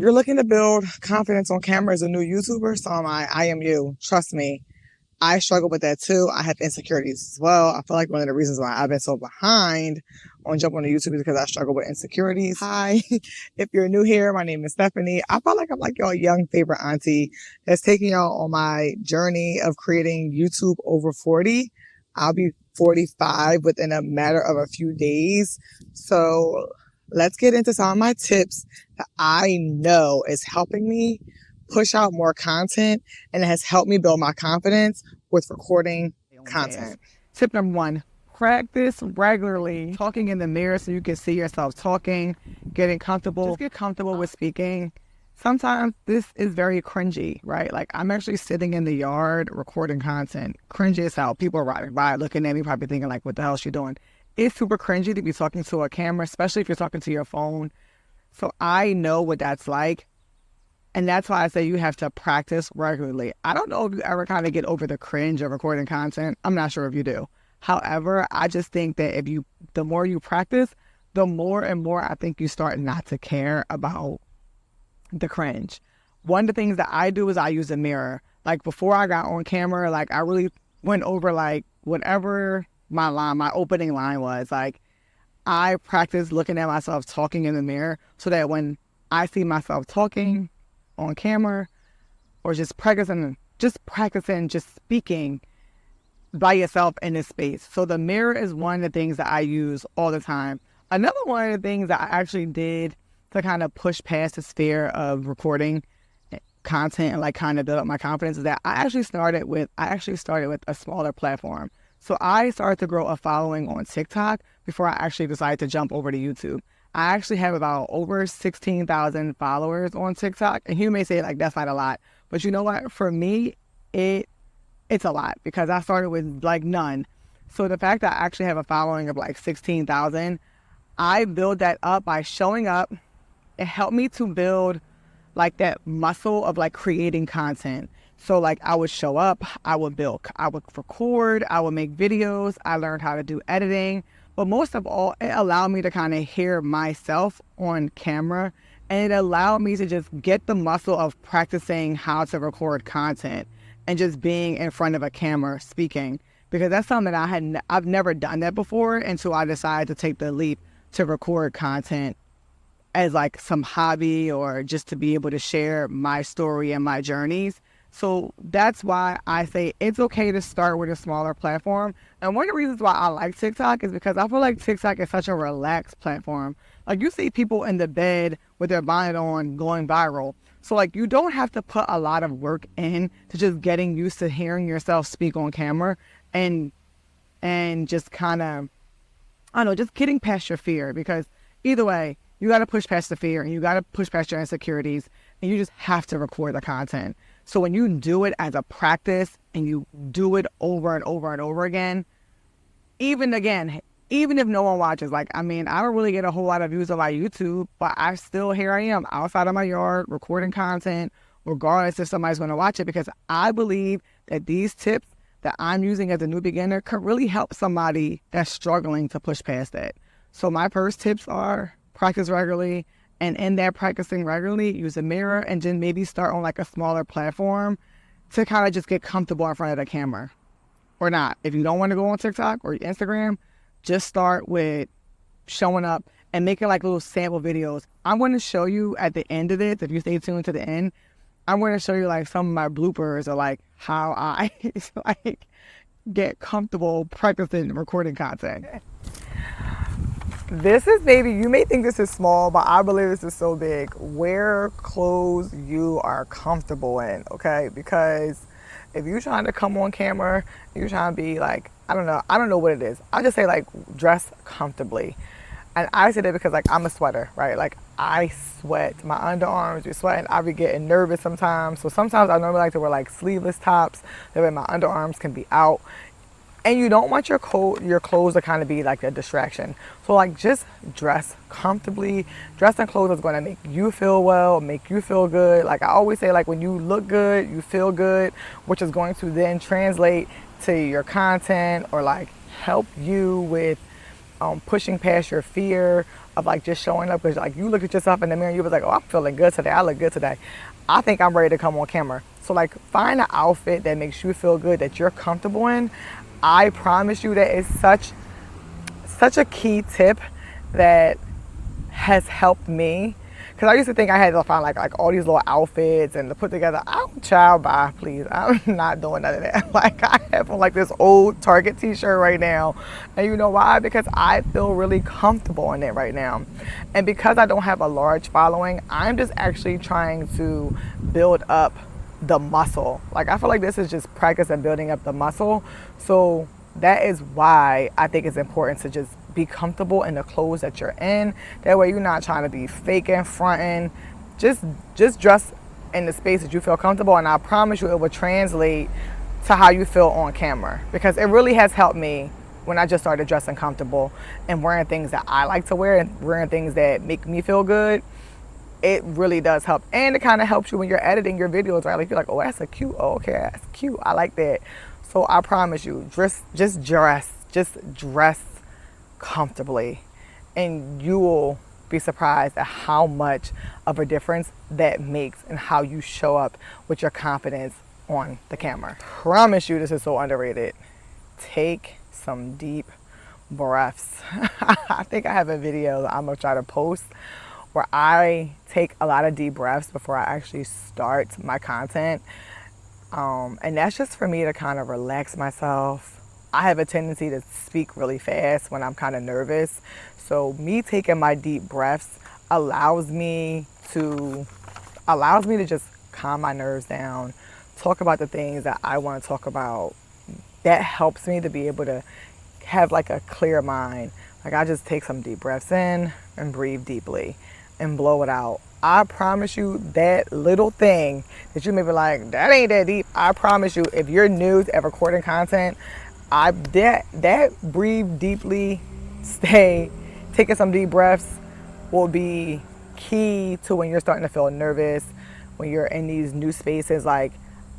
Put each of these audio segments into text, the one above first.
You're looking to build confidence on camera as a new YouTuber, so I am you. Trust me. I struggle with that too. I have insecurities as well. I feel like one of the reasons why I've been so behind on jumping on YouTube is because I struggle with insecurities. Hi, if you're new here, my name is Stephanie. I feel like I'm like your young favorite auntie that's taking y'all on my journey of creating YouTube over 40. I'll be 45 within a matter of a few days. So let's get into some of my tips that I know is helping me push out more content, and it has helped me build my confidence with recording content. Tip number 1, practice regularly talking in the mirror so you can see yourself talking, getting comfortable. Just get comfortable with speaking. Sometimes this is very cringy, right? Like I'm actually sitting in the yard recording content. Cringy as hell. People are riding by looking at me probably thinking like, what the hell is she doing? It's super cringy to be talking to a camera, especially if you're talking to your phone. So I know what that's like. And that's why I say you have to practice regularly. I don't know if you ever kind of get over the cringe of recording content. I'm not sure if you do. However, I just think that the more you practice, the more and more I think you start not to care about the cringe. One of the things that I do is I use a mirror. Like before I got on camera, like I really went over like whatever my opening line was. Like I practiced looking at myself talking in the mirror so that when I see myself talking on camera or just practicing just speaking by yourself in this space. So the mirror is one of the things that I use all the time. Another one of the things that I actually did to kind of push past this fear of recording content and like kind of build up my confidence is that I actually started with a smaller platform. So I started to grow a following on TikTok before I actually decided to jump over to YouTube. I actually have about over 16,000 followers on TikTok. And you may say like, that's not a lot. But you know what? For me, it's a lot because I started with like none. So the fact that I actually have a following of like 16,000, I build that up by showing up. It helped me to build like that muscle of like creating content. So like I would show up, I would record, I would make videos. I learned how to do editing. But most of all, it allowed me to kind of hear myself on camera, and it allowed me to just get the muscle of practicing how to record content and just being in front of a camera speaking, because that's something that I've never done that before until I decided to take the leap to record content as like some hobby or just to be able to share my story and my journeys. So that's why I say it's okay to start with a smaller platform. And one of the reasons why I like TikTok is because I feel like TikTok is such a relaxed platform. Like you see people in the bed with their bonnet on going viral. So like you don't have to put a lot of work in to just getting used to hearing yourself speak on camera and just kind of, I don't know, just getting past your fear, because either way, you got to push past the fear and you got to push past your insecurities, and you just have to record the content. So when you do it as a practice and you do it over and over and over again, even if no one watches, like, I mean, I don't really get a whole lot of views on my YouTube, but here I am outside of my yard recording content, regardless if somebody's going to watch it, because I believe that these tips that I'm using as a new beginner could really help somebody that's struggling to push past that. So my first tips are practice regularly. And in that practicing regularly, use a mirror and then maybe start on like a smaller platform to kind of just get comfortable in front of the camera. Or not. If you don't want to go on TikTok or Instagram, just start with showing up and making like little sample videos. I'm going to show you at the end of this, if you stay tuned to the end, I'm going to show you like some of my bloopers or like how I like get comfortable practicing recording content. This is, baby, you may think this is small, but I believe this is so big. Wear clothes you are comfortable in, okay? Because if you're trying to come on camera, you're trying to be like, I don't know what it is. I'll just say like dress comfortably. And I say that because like I'm a sweater, right? Like I sweat, my underarms be sweating. I be getting nervous sometimes. So sometimes I normally like to wear like sleeveless tops. That way my underarms can be out. And you don't want your clothes to kind of be like a distraction. So like just dress comfortably. Dressing clothes is going to make you feel well, make you feel good. Like I always say, like when you look good, you feel good, which is going to then translate to your content or like help you with pushing past your fear of like just showing up, because like you look at yourself in the mirror and you was like, oh, I'm feeling good today, I look good today, I think I'm ready to come on camera. So like find an outfit that makes you feel good, that you're comfortable in. I promise you that is such a key tip that has helped me. Because I used to think I had to find like all these little outfits and to put together. Child, bye, please. I'm not doing none of that. Like I have on like this old Target t-shirt right now. And you know why? Because I feel really comfortable in it right now. And because I don't have a large following, I'm just actually trying to build up the muscle. Like I feel like this is just practice and building up the muscle. So that is why I think it's important to just be comfortable in the clothes that you're in. That way you're not trying to be faking, fronting. Just dress in the space that you feel comfortable, and I promise you it will translate to how you feel on camera. Because it really has helped me when I just started dressing comfortable and wearing things that I like to wear and wearing things that make me feel good. It really does help. And it kind of helps you when you're editing your videos, right? Like you're like, oh, that's a cute, oh, okay, that's cute, I like that. So I promise you, just dress comfortably, and you will be surprised at how much of a difference that makes in how you show up with your confidence on the camera. Promise you, this is so underrated. Take some deep breaths. I think I have a video that I'm gonna try to post where I take a lot of deep breaths before I actually start my content. And that's just for me to kind of relax myself. I have a tendency to speak really fast when I'm kind of nervous. So me taking my deep breaths allows me to just calm my nerves down, talk about the things that I want to talk about. That helps me to be able to have like a clear mind. Like I just take some deep breaths in and breathe deeply and blow it out. I promise you that little thing that you may be like, that ain't that deep. I promise you, if you're new at recording content, that breathe deeply, taking some deep breaths will be key to when you're starting to feel nervous, when you're in these new spaces. Like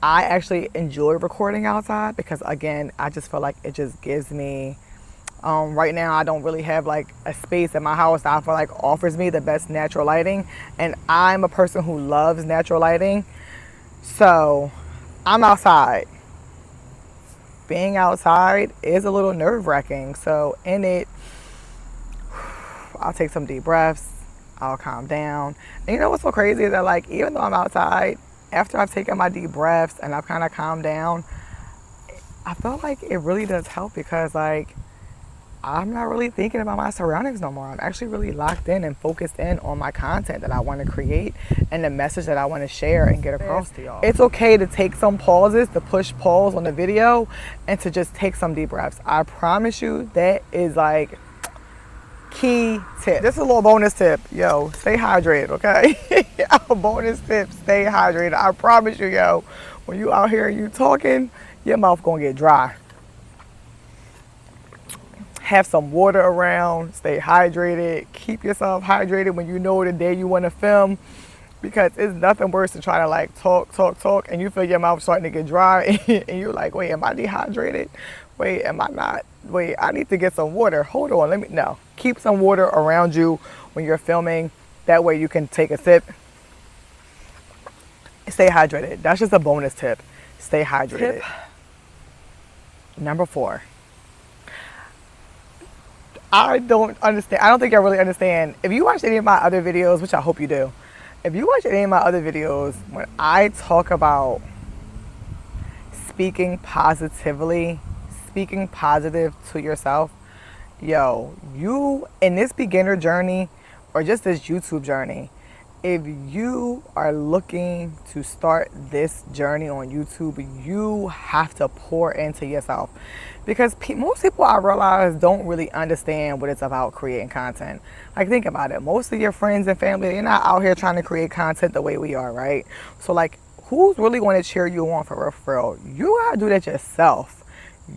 I actually enjoy recording outside because again, I just feel like it just gives me, right now I don't really have like a space in my house that I feel like offers me the best natural lighting, and I'm a person who loves natural lighting, so I'm outside. Being outside is a little nerve-wracking, so in it, I'll take some deep breaths, I'll calm down. And you know what's so crazy is that like even though I'm outside, after I've taken my deep breaths and I've kind of calmed down, I feel like it really does help because like I'm not really thinking about my surroundings no more. I'm actually really locked in and focused in on my content that I want to create and the message that I want to share and get across to y'all. It's okay to take some pauses, to push pause on the video and to just take some deep breaths. I promise you that is like key tip. This is a little bonus tip. Yo, stay hydrated, okay? A bonus tip, stay hydrated. I promise you, yo, when you out here and you talking, your mouth gonna get dry. Have some water around, stay hydrated, keep yourself hydrated when you know the day you want to film, because it's nothing worse than trying to like talk and you feel your mouth starting to get dry and you're like, wait, am I dehydrated? Wait, am I not? Wait, I need to get some water. Hold on, no. Keep some water around you when you're filming. That way you can take a sip. Stay hydrated. That's just a bonus tip. Stay hydrated. Tip number 4. I don't understand. I don't think I really understand. If you watch any of my other videos, which I hope you do, if you watch any of my other videos, when I talk about speaking positively, speaking positive to yourself, yo, you in this beginner journey or just this YouTube journey, if you are looking to start this journey on YouTube, you have to pour into yourself. Because most people, I realize, don't really understand what it's about creating content. Like, think about it. Most of your friends and family, they're not out here trying to create content the way we are, right? So, like, who's really going to cheer you on for real, for real? You got to do that yourself.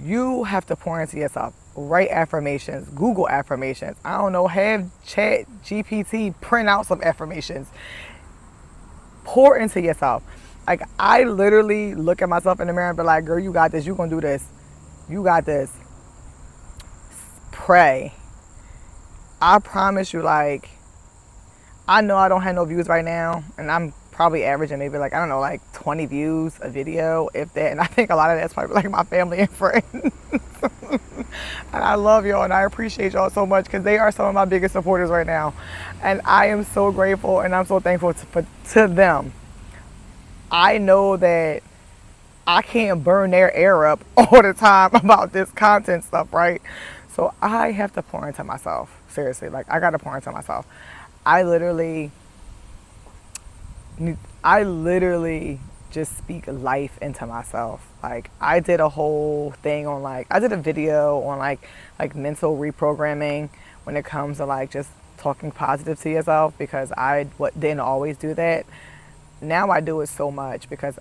You have to pour into yourself. Write affirmations, Google affirmations. I don't know, have Chat GPT print out some affirmations. Pour into yourself. Like, I literally look at myself in the mirror and be like, girl, you got this. You gonna do this. You got this. Pray. I promise you, like, I know I don't have no views right now, and I'm probably averaging maybe like, I don't know, like 20 views a video, if that. And I think a lot of that's probably like my family and friends. And I love y'all and I appreciate y'all so much because they are some of my biggest supporters right now. And I am so grateful and I'm so thankful to them. I know that I can't burn their air up all the time about this content stuff, right? So I have to pour into myself. Seriously, like I gotta pour into myself. I literally just speak life into myself. Like I did a whole thing on I did a video on like mental reprogramming when it comes to like just talking positive to yourself, because I didn't always do that. Now I do it so much because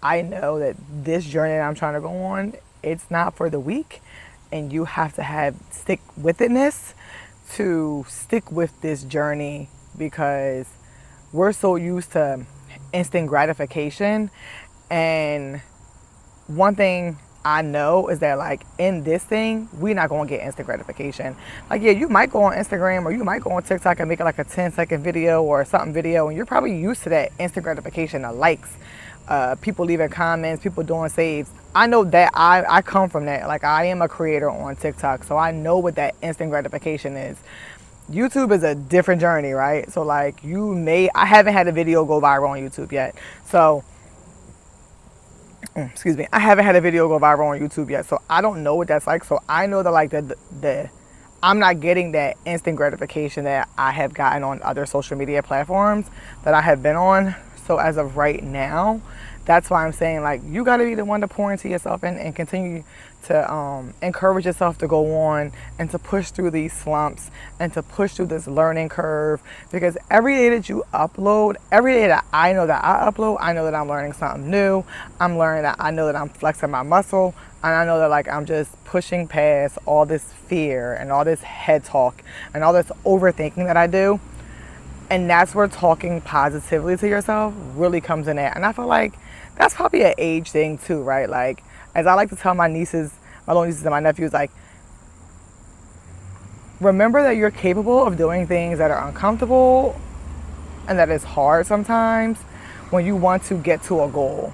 I know that this journey that I'm trying to go on, it's not for the weak, and you have to have stick with itness to stick with this journey, because we're so used to instant gratification. And one thing I know is that like in this thing, we're not going to get instant gratification. Like, yeah, you might go on Instagram or you might go on TikTok and make like a 10-second video or something video, and you're probably used to that instant gratification, the likes, people leaving comments, people doing saves. I know that I come from that. Like I am a creator on TikTok, so I know what that instant gratification is. YouTube is a different journey, right? So like I haven't had a video go viral on YouTube yet. So, excuse me, I haven't had a video go viral on YouTube yet. So I don't know what that's like. So I know that like I'm not getting that instant gratification that I have gotten on other social media platforms that I have been on. So as of right now, that's why I'm saying like you got to be the one to pour into yourself and continue to encourage yourself to go on and to push through these slumps and to push through this learning curve. Because every day that you upload, every day that I know that I upload, I know that I'm learning something new. I'm learning that I know that I'm flexing my muscle, and I know that like I'm just pushing past all this fear and all this head talk and all this overthinking that I do. And that's where talking positively to yourself really comes in at. And I feel like that's probably an age thing too, right? Like, as I like to tell my nieces, my little nieces and my nephews, like, remember that you're capable of doing things that are uncomfortable and that is hard sometimes when you want to get to a goal.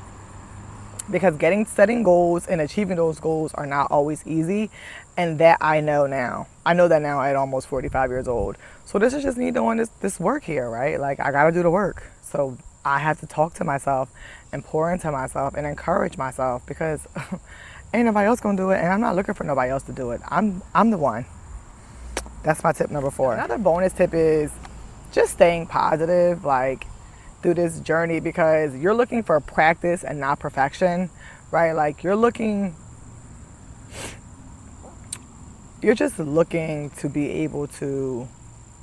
Because setting goals and achieving those goals are not always easy. And that I know now. I know that now at almost 45 years old. So this is just me doing this work here, right? Like I gotta do the work. So I have to talk to myself and pour into myself and encourage myself, because ain't nobody else gonna do it, and I'm not looking for nobody else to do it. I'm the one. That's my tip number 4. Another bonus tip is just staying positive, like through this journey, because you're looking for practice and not perfection, right? Like you're just looking to be able to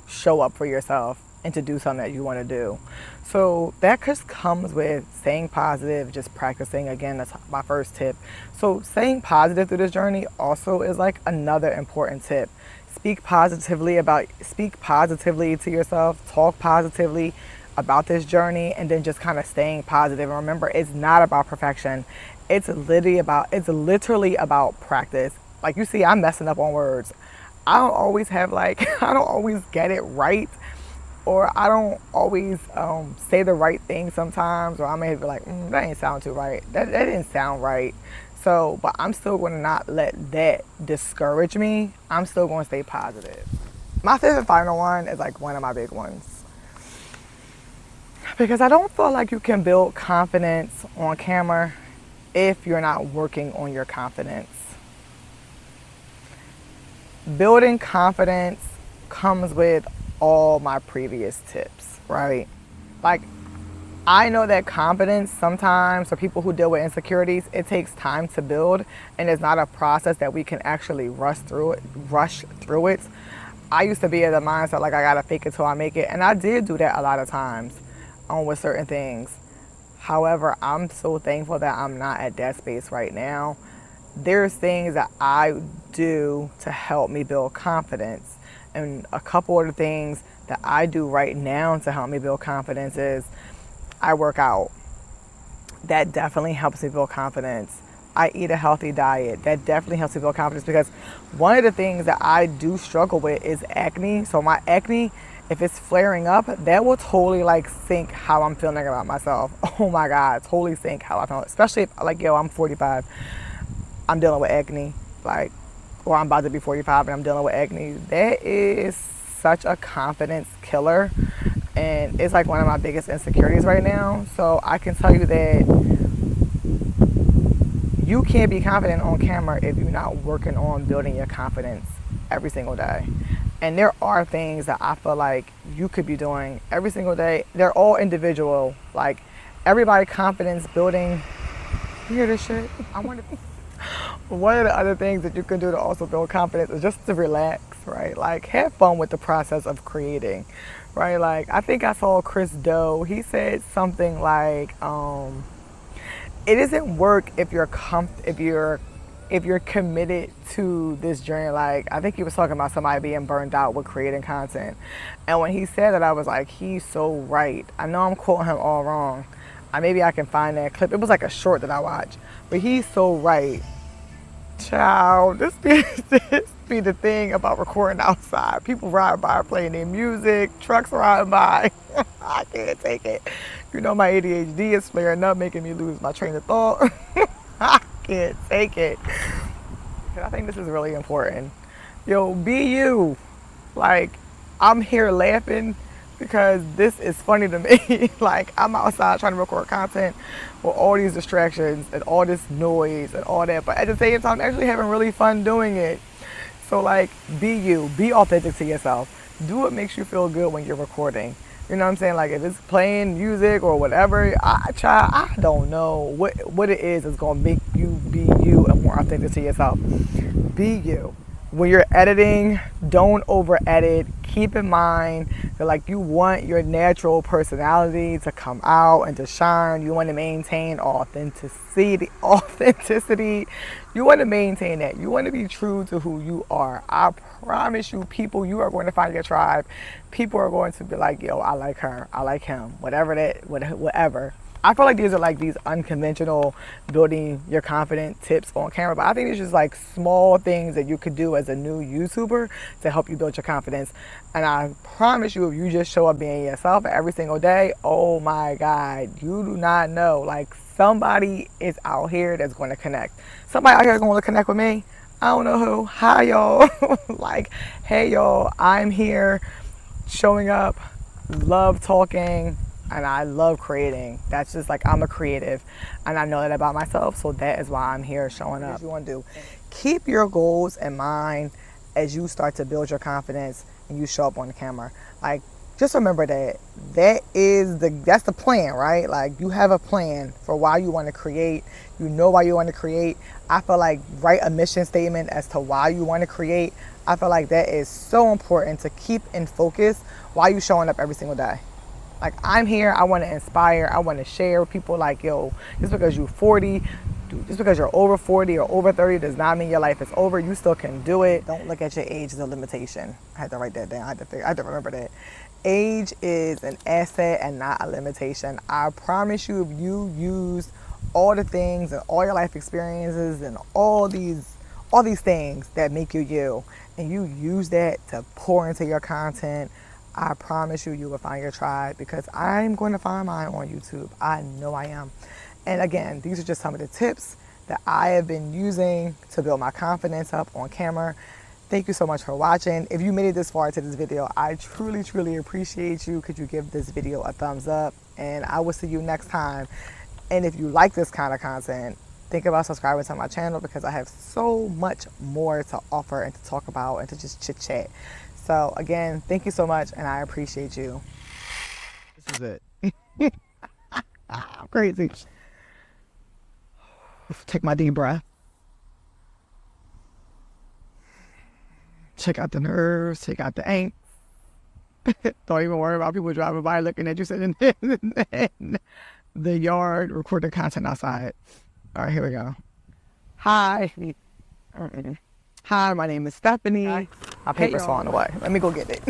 show up for yourself and to do something that you want to do. So that just comes with staying positive, just practicing. Again, that's my first tip. So staying positive through this journey also is like another important tip. Speak positively to yourself, talk positively about this journey, and then just kind of staying positive. And remember, it's not about perfection. It's literally about practice. Like you see, I'm messing up on words. I don't always get it right, or I don't always say the right thing sometimes, or I may be like, that ain't sound too right. That didn't sound right. So, but I'm still going to not let that discourage me. I'm still going to stay positive. My 5th and final one is like one of my big ones. Because I don't feel like you can build confidence on camera if you're not working on your confidence. Building confidence comes with all my previous tips, right? Like, I know that confidence sometimes, for people who deal with insecurities, it takes time to build, and it's not a process that we can actually rush through it. I used to be in the mindset like I gotta fake it till I make it, and I did do that a lot of times with certain things. However, I'm so thankful that I'm not at that space right now. There's things that I do to help me build confidence. And a couple of the things that I do right now to help me build confidence is I work out. That definitely helps me build confidence. I eat a healthy diet. That definitely helps me build confidence because one of the things that I do struggle with is acne. So my acne, if it's flaring up, that will totally like sink how I'm feeling about myself. Oh my God, totally sink how I feel. Especially if like, yo, I'm 45, I'm dealing with acne, like, or I'm about to be 45 and I'm dealing with acne. That is such a confidence killer. And it's like one of my biggest insecurities right now. So I can tell you that you can't be confident on camera if you're not working on building your confidence every single day. And there are things that I feel like you could be doing every single day. They're all individual. Like everybody confidence building. You hear this shit? I wonder. One of the other things that you can do to also build confidence is just to relax, right? Like have fun with the process of creating, right? Like I think I saw Chris Doe. He said something like, it isn't work if you're committed to this journey. Like I think he was talking about somebody being burned out with creating content, and when he said that, I was like, he's so right. I know I'm quoting him all wrong. Maybe I can find that clip. It was like a short that I watched, but he's so right. Child, this be the thing about recording outside. People ride by playing their music, trucks riding by. I can't take it. You know my ADHD is flaring up, making me lose my train of thought. I can't take it. I think this is really important. Yo, be you. Like, I'm here laughing because this is funny to me. Like, I'm outside trying to record content with all these distractions and all this noise and all that, but at the same time, I'm actually having really fun doing it. So, like, be you. Be authentic to yourself. Do what makes you feel good when you're recording. You know what I'm saying? Like, if it's playing music or whatever, I don't know what it is that's going to make you be you and more authentic to yourself. Be you. When you're editing, don't over edit. Keep in mind that like you want your natural personality to come out and to shine. You want to maintain authenticity. You want to maintain that. You want to be true to who you are. I promise you, people, you are going to find your tribe. People are going to be like, yo, I like her, I like him, whatever. I feel like these are like these unconventional building your confidence tips on camera, but I think it's just like small things that you could do as a new YouTuber to help you build your confidence. And I promise you, if you just show up being yourself every single day, oh my God, you do not know. Like somebody is out here that's going to connect. Somebody out here is going to connect with me. I don't know who. Hi, y'all. Like, hey, y'all, I'm here showing up, love talking, and I love creating. That's just like, I'm a creative and I know that about myself. So that is why I'm here showing up. What you want to do, keep your goals in mind as you start to build your confidence and you show up on the camera. Like, just remember that that's the plan, right? Like you have a plan for why you want to create. You know why you want to create. I feel like write a mission statement as to why you want to create. I feel like that is so important to keep in focus while you showing up every single day. Like I'm here, I want to inspire, I want to share with people like, yo, just because you're 40, just because you're over 40 or over 30 does not mean your life is over. You still can do it. Don't look at your age as a limitation. I had to write that down. I had to remember that. Age is an asset and not a limitation. I promise you, if you use all the things and all your life experiences and all these things that make you you, and you use that to pour into your content, I promise you will find your tribe, because I'm going to find mine on YouTube. I know I am. And again, these are just some of the tips that I have been using to build my confidence up on camera. Thank you so much for watching. If you made it this far into this video, I truly, truly appreciate you. Could you give this video a thumbs up? And I will see you next time. And if you like this kind of content, think about subscribing to my channel, because I have so much more to offer and to talk about and to just chit chat. So again, thank you so much, and I appreciate you. This is it. I'm crazy. Take my deep breath. Check out the nerves, check out the angst. Don't even worry about people driving by looking at you sitting in the yard recording content outside. All right, here we go. Hi. Hi, my name is Stephanie. Hi. My paper's falling away. Let me go get it.